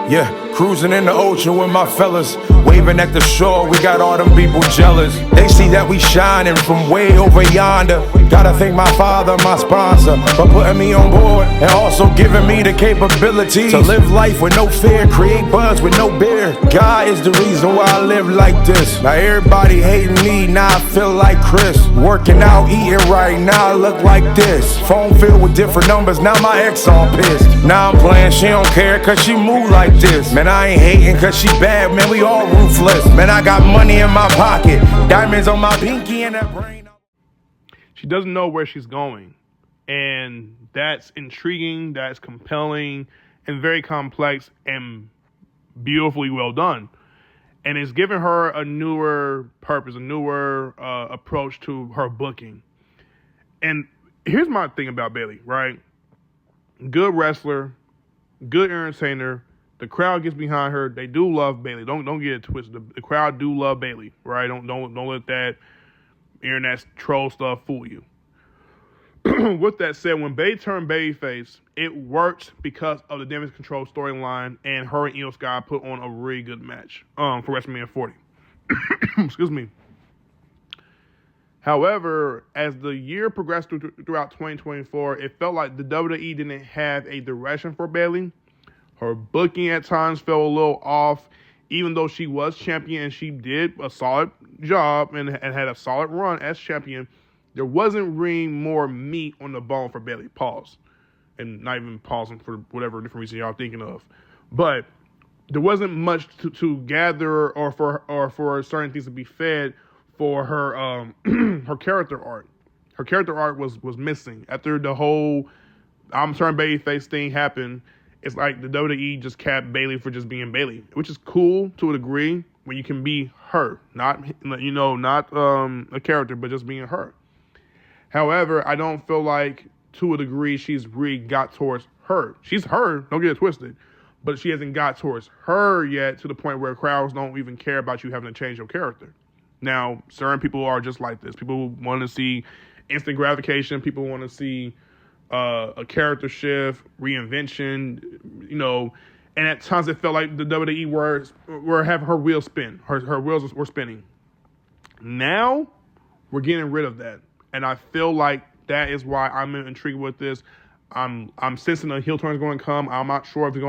Yeah, cruising in the ocean with my fellas, waving at the shore, we got all them people jealous. They see that we shining from way over yonder. Gotta thank my father, my sponsor, for putting me on board and also giving me the capability to live life with no fear, create buzz with no beer. God is the reason why I live like this. Now everybody hating me, now I feel like Chris. Working out, eating right, now I look like this. Phone filled with different numbers, now my ex all pissed. Now I'm playing, she don't care cause she move like this. Man, I ain't hating cause she bad, man, we all ruthless. Man, I got money in my pocket, diamonds on my pinky and that brain. She doesn't know where she's going. And that's intriguing, that's compelling, and very complex and beautifully well done. And it's given her a newer purpose, a newer approach to her booking. And here's my thing about Bayley, right? Good wrestler, good entertainer. The crowd gets behind her. They do love Bayley. Don't get it twisted. The crowd do love Bayley, right? Don't let that internet troll stuff fool you. With that said, when Bayley turned babyface, it worked because of the damage control storyline, and her and Io Sky put on a really good match for WrestleMania 40. Excuse me. However, as the year progressed throughout 2024, it felt like the WWE didn't have a direction for Bayley. Her booking at times fell a little off, even though she was champion and she did a solid job and had a solid run as champion. There wasn't really more meat on the bone for Bayley. Pause. And not even pausing for whatever different reason y'all thinking of. But there wasn't much to gather or for certain things to be fed for her her character arc. Her character arc was missing. After the whole I'm turning babyface thing happened, it's like the WWE just capped Bayley for just being Bayley, which is cool to a degree when you can be her, not a character, but just being her. However, I don't feel like to a degree she's really got towards her. She's her, don't get it twisted, but she hasn't got towards her yet to the point where crowds don't even care about you having to change your character. Now, certain people are just like this. People want to see instant gratification. People want to see a character shift, reinvention, and at times it felt like the WWE were having her wheels spin. Her wheels were spinning. Now, we're getting rid of that. And I feel like that is why I'm intrigued with this. I'm sensing a heel turn is going to come. I'm not sure if it's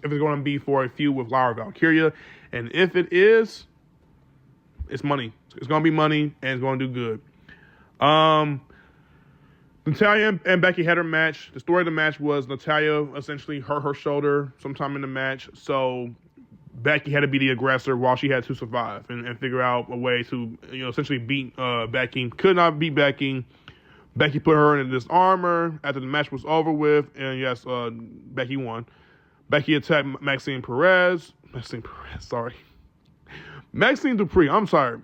going to be for a feud with Lyra Valkyria. And if it is, it's money. It's going to be money, and it's going to do good. Natalya and Becky had her match. The story of the match was Natalya essentially hurt her shoulder sometime in the match. So Becky had to be the aggressor while she had to survive and figure out a way to, essentially beat Becky. Could not beat Becky. Becky put her in this armor after the match was over with. And yes, Becky won. Becky attacked Maxine Dupree. I'm sorry.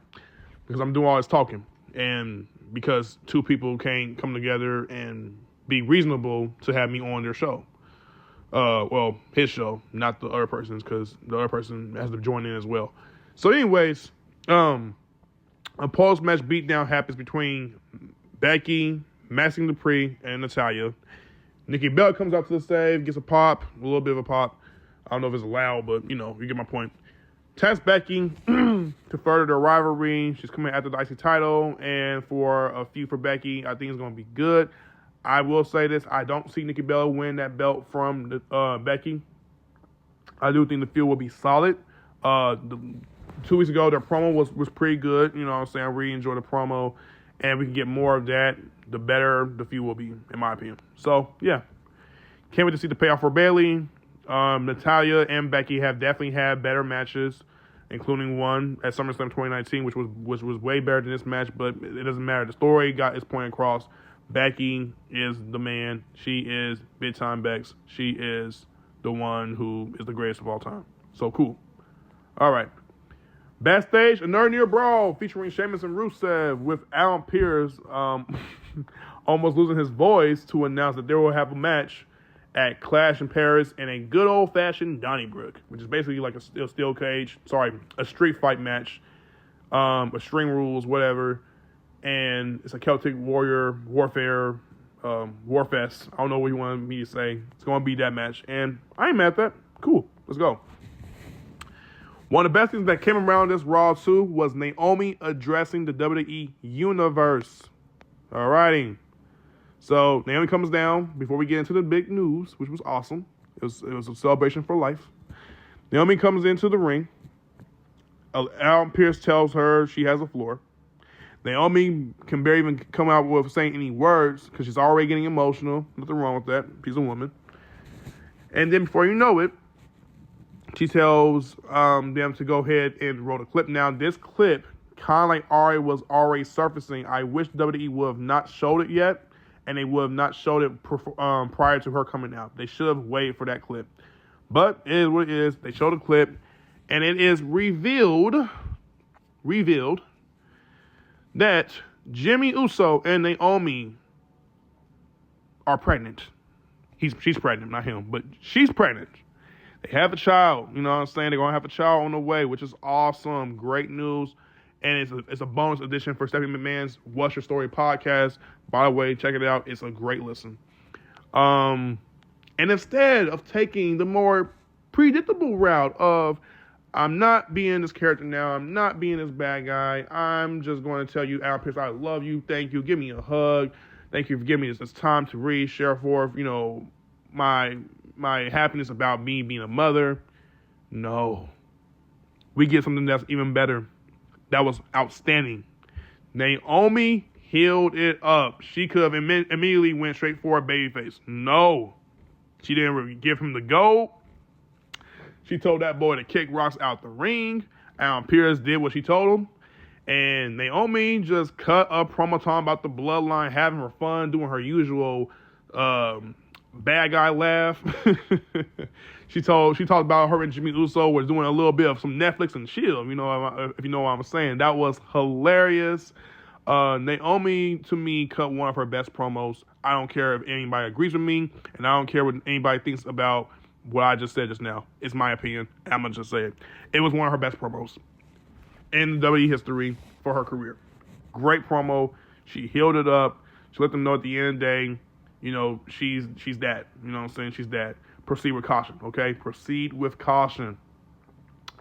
Because I'm doing all this talking. And because two people can't come together and be reasonable to have me on their show. Well, his show, not the other person's, because the other person has to join in as well. So anyways, a post-match beatdown happens between Becky, Maxine Dupree, and Natalya. Nikki Bella comes out to the stage, gets a little bit of a pop. I don't know if it's loud, but, you get my point. Attacks Becky to further the rivalry. She's coming after the IC title, and for a feud for Becky, I think it's going to be good. I will say this, I don't see Nikki Bella win that belt from Becky. I do think the feud will be solid. 2 weeks ago, their promo was pretty good. You know what I'm saying? I really enjoyed the promo, and we can get more of that, the better the feud will be, in my opinion. So, yeah. Can't wait to see the payoff for Bayley. Natalya and Becky have definitely had better matches, including one at SummerSlam 2019, which was way better than this match, but it doesn't matter. The story got its point across. Becky is the man. She is big time Bex. She is the one who is the greatest of all time. So cool. All right. Backstage, another near brawl featuring Sheamus and Rusev with Alan Pierce almost losing his voice to announce that they will have a match at Clash in Paris in a good old-fashioned Donnybrook, which is basically like a steel cage. Sorry, a street fight match. String rules, whatever. And it's a Celtic warfare, warfest. I don't know what you want me to say. It's going to be that match. And I ain't mad at that. Cool. Let's go. One of the best things that came around this Raw, too, was Naomi addressing the WWE Universe. Alrighty. So, Naomi comes down before we get into the big news, which was awesome. It was a celebration for life. Naomi comes into the ring. Alan Pierce tells her she has a floor. Naomi can barely even come out with saying any words because she's already getting emotional. Nothing wrong with that. She's a woman. And then before you know it, she tells them to go ahead and roll the clip. Now, this clip, kind of like was already surfacing. I wish WWE would have not showed it yet, and they would have not showed it prior to her coming out. They should have waited for that clip. But it is what it is. They showed the clip, and it is revealed that Jimmy Uso and Naomi are pregnant. She's pregnant, not him, but she's pregnant. They have a child, you know what I'm saying? They're going to have a child on the way, which is awesome. Great news. And it's a bonus edition for Stephanie McMahon's What's Your Story podcast. By the way, check it out. It's a great listen. And instead of taking the more predictable route of, I'm not being this character now, I'm not being this bad guy, I'm just going to tell you, Alan Pierce, I love you, thank you, give me a hug, thank you for giving me this time to read, share forth, you know, my happiness about me being a mother. No. We get something that's even better. That was outstanding. Naomi healed it up. She could have immediately went straight for a babyface. No. She didn't really give him the go. She told that boy to kick rocks out the ring. Alan Pierce did what she told him. And Naomi just cut a promo talking about the bloodline, having her fun, doing her usual bad guy laugh. She talked about her and Jimmy Uso was doing a little bit of some Netflix and chill. You know, if you know what I'm saying, that was hilarious. Naomi, to me, cut one of her best promos. I don't care if anybody agrees with me, and I don't care what anybody thinks about what I just said just now. It's my opinion. I'm gonna just say it. It was one of her best promos in WWE history for her career. Great promo. She healed it up. She let them know at the end of the day, you know, she's that. You know what I'm saying? She's that. Proceed with caution, okay? Proceed with caution.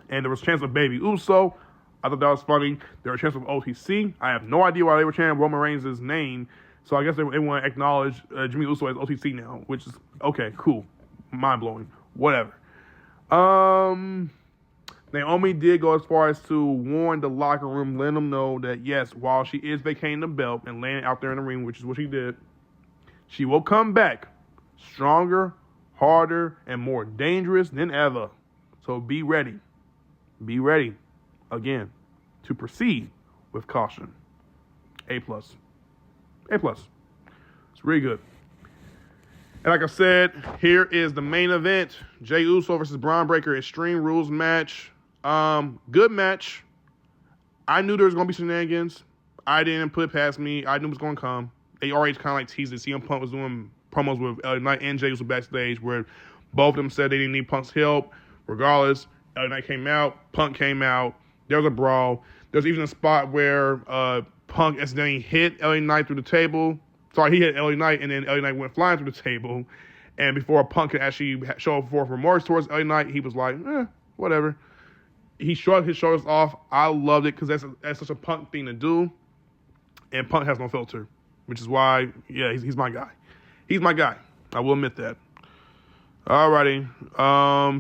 And there was a chance of Baby Uso. I thought that was funny. There was a chance of OTC. I have no idea why they were chanting Roman Reigns' name. So I guess they want to acknowledge Jimmy Uso as OTC now, which is, okay, cool. Mind-blowing. Whatever. Naomi did go as far as to warn the locker room, letting them know that, yes, while she is vacating the belt and laying it out there in the ring, which is what she did, she will come back stronger, harder, and more dangerous than ever. So be ready. Be ready, again, to proceed with caution. A+. A+. It's really good. And like I said, here is the main event. Jey Uso versus Braun Breaker Extreme Rules match. Good match. I knew there was going to be shenanigans. I didn't put it past me. I knew it was going to come. They already kind of like teased it. CM Punk was doing promos with LA Knight and Jey Uso backstage where both of them said they didn't need Punk's help. Regardless, LA Knight came out. Punk came out. There was a brawl. There's even a spot where Punk accidentally hit LA Knight through the table. Sorry, he hit LA Knight, and then LA Knight went flying through the table. And before Punk could actually show forth remorse towards LA Knight, he was like, whatever. He shrugged his shoulders off. I loved it because that's such a Punk thing to do. And Punk has no filter, which is why, yeah, he's my guy. He's my guy. I will admit that. Alrighty.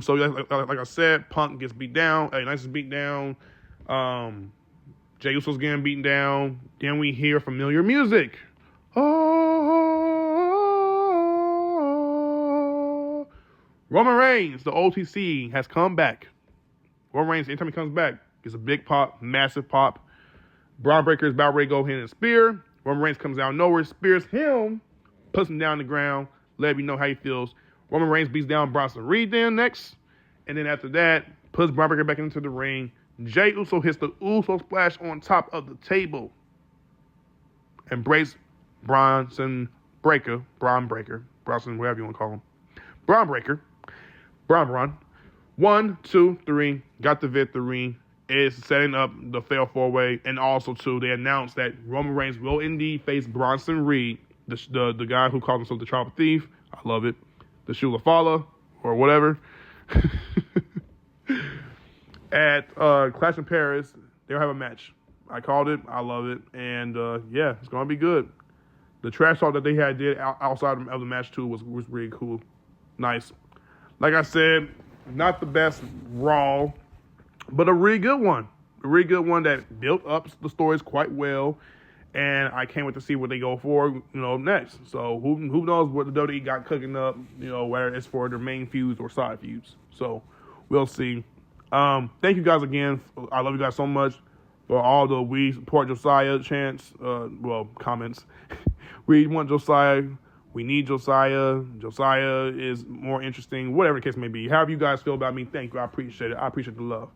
So like I said, Punk gets beat down. LA Knight is beat down. Jey Uso's getting beaten down. Then we hear familiar music. Oh, Roman Reigns, the OTC, has come back. Roman Reigns, anytime he comes back, gets a big pop, massive pop. Braun Breaker is about ready to go ahead and spear. Roman Reigns comes out of nowhere, spears him, puts him down on the ground, let me know how he feels. Roman Reigns beats down Bronson Reed then next. And then after that, puts Braun Breaker back into the ring. Jey Uso hits the Uso splash on top of the table. And breaks Bronson Breaker, Bronson, whatever you want to call him. Braun Breaker. Braun. 1, 2, 3, got the victory. It's setting up the fatal four-way. And also, too, they announced that Roman Reigns will indeed face Bronson Reed, the guy who called himself the Tribal Thief. I love it. The Shulafala, or whatever. At Clash in Paris, they'll have a match. I called it. I love it. And yeah, it's going to be good. The trash talk that they did outside of the match too was really cool. Nice. Like I said, not the best Raw, but a really good one. A really good one that built up the stories quite well. And I can't wait to see what they go for, next. So who knows what the WWE got cooking up, whether it's for their main feuds or side feuds. So we'll see. Thank you guys again. I love you guys so much for all the "we support Josiah" chants, comments. We want Josiah. We need Josiah. Josiah is more interesting, whatever the case may be. However you guys feel about me, thank you. I appreciate it. I appreciate the love.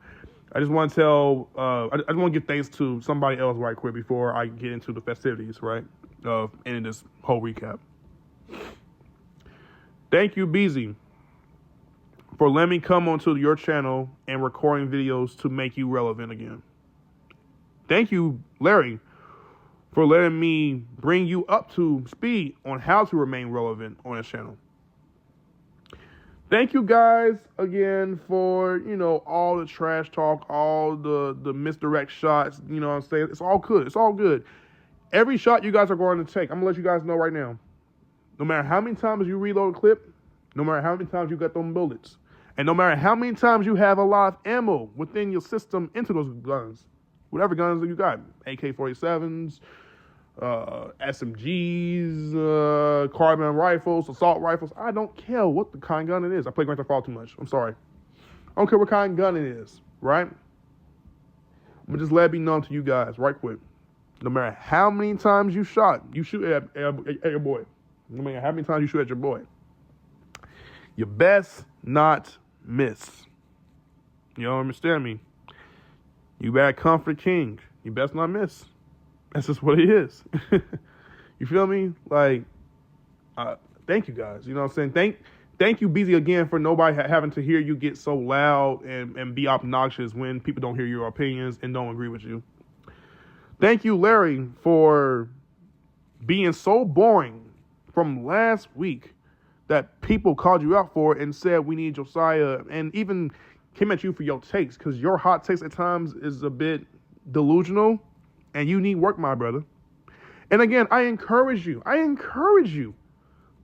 I just want to tell, I just want to give thanks to somebody else right quick before I get into the festivities, right? Of ending this whole recap. Thank you, BZ, for letting me come onto your channel and recording videos to make you relevant again. Thank you, Larry, for letting me bring you up to speed on how to remain relevant on this channel. Thank you guys again for, all the trash talk, all the misdirect shots, what I'm saying? It's all good. It's all good. Every shot you guys are going to take, I'm going to let you guys know right now. No matter how many times you reload a clip, no matter how many times you got them bullets, and no matter how many times you have a lot of ammo within your system into those guns, whatever guns that you got, AK-47s, SMGs, carbine rifles, assault rifles. I don't care what the kind of gun it is. I play Grand Theft Auto too much. I'm sorry. I don't care what kind of gun it is, right? I'm going to just let it be known to you guys right quick. No matter how many times you shoot at your boy. No matter how many times you shoot at your boy. You best not miss. You don't understand me? You better come for the king. You best not miss. That's just what it is. You feel me? Like, thank you guys. You know what I'm saying? Thank you, BZ, again, for nobody having to hear you get so loud and be obnoxious when people don't hear your opinions and don't agree with you. Thank you, Larry, for being so boring from last week that people called you out for it and said we need Josiah, and even came at you for your takes, because your hot takes at times is a bit delusional. And you need work, my brother. And again, I encourage you.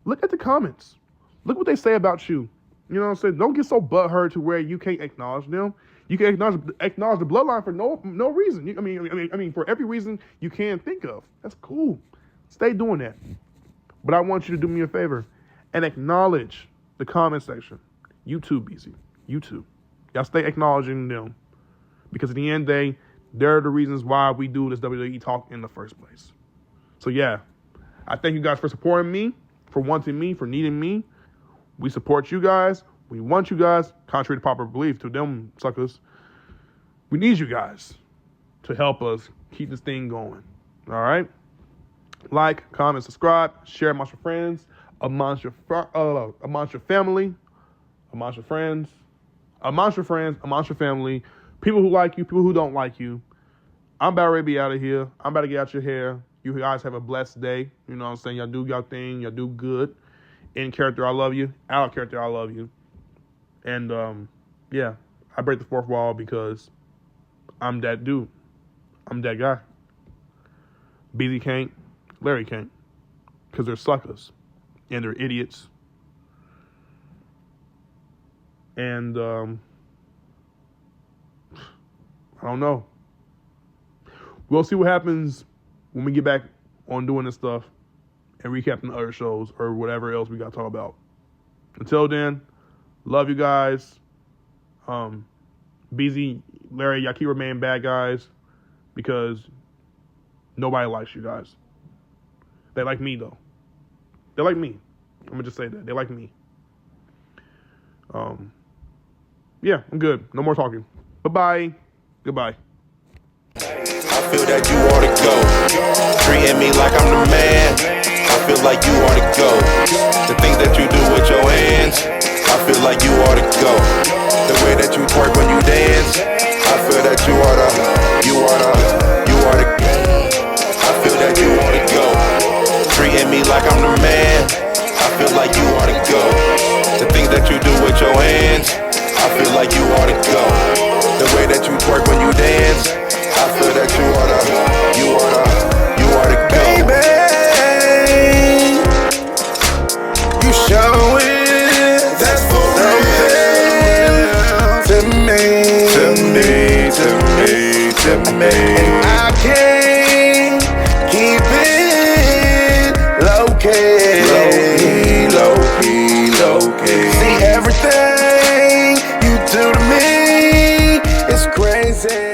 Look at the comments. Look what they say about you. You know what I'm saying? Don't get so butthurt to where you can't acknowledge them. You can acknowledge the bloodline for no reason. I mean, for every reason you can think of. That's cool. Stay doing that. But I want you to do me a favor and acknowledge the comment section. You too, BZ. You too. Y'all stay acknowledging them, because at the end of the day, they're the reasons why we do this WWE talk in the first place. So yeah, I thank you guys for supporting me, for wanting me, for needing me. We support you guys. We want you guys, contrary to popular belief, to them suckers. We need you guys to help us keep this thing going. All right? Like, comment, subscribe, share amongst your friends, amongst your family, amongst your friends, amongst your family. People who like you, people who don't like you. I'm about ready to be out of here. I'm about to get out your hair. You guys have a blessed day. You know what I'm saying? Y'all do your thing. Y'all do good. In character, I love you. Out of character, I love you. And, yeah, I break the fourth wall because I'm that dude. I'm that guy. BZ can't. Larry can't. Because they're suckers. And they're idiots. And, I don't know. We'll see what happens when we get back on doing this stuff and recapping the other shows or whatever else we got to talk about. Until then, love you guys. BZ, Larry, y'all keep remaining bad guys because nobody likes you guys. They like me, though. They like me. I'm going to just say that. They like me. Yeah, I'm good. No more talking. Bye-bye. Goodbye. I feel that you ought to go. Treating me like I'm the man. I feel like you ought to go. The things that you do with your hands, I feel like you ought to go. The way that you twerk when you dance, I feel that you ought to. I feel that you ought to go. Treating me like I'm the man. I feel like you ought to go. The things that you do with your hands, feel like you ought to go. The way that you twerk when you dance, I feel that you ought to go. Baby, you show it. That's for real. To me. And I can't keep it low-key. See, everything you do to me is crazy.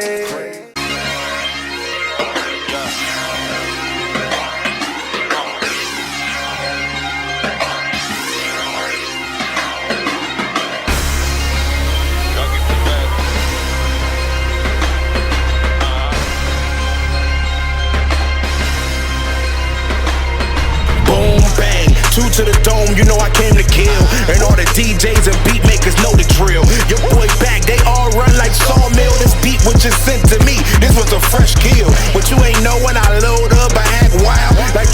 Two to the dome, you know I came to kill. And all the DJs and beat makers know the drill. Your boy back, they all run like sawmill. This beat was just sent to me, this was a fresh kill. But you ain't know when I load up, I act wild. Like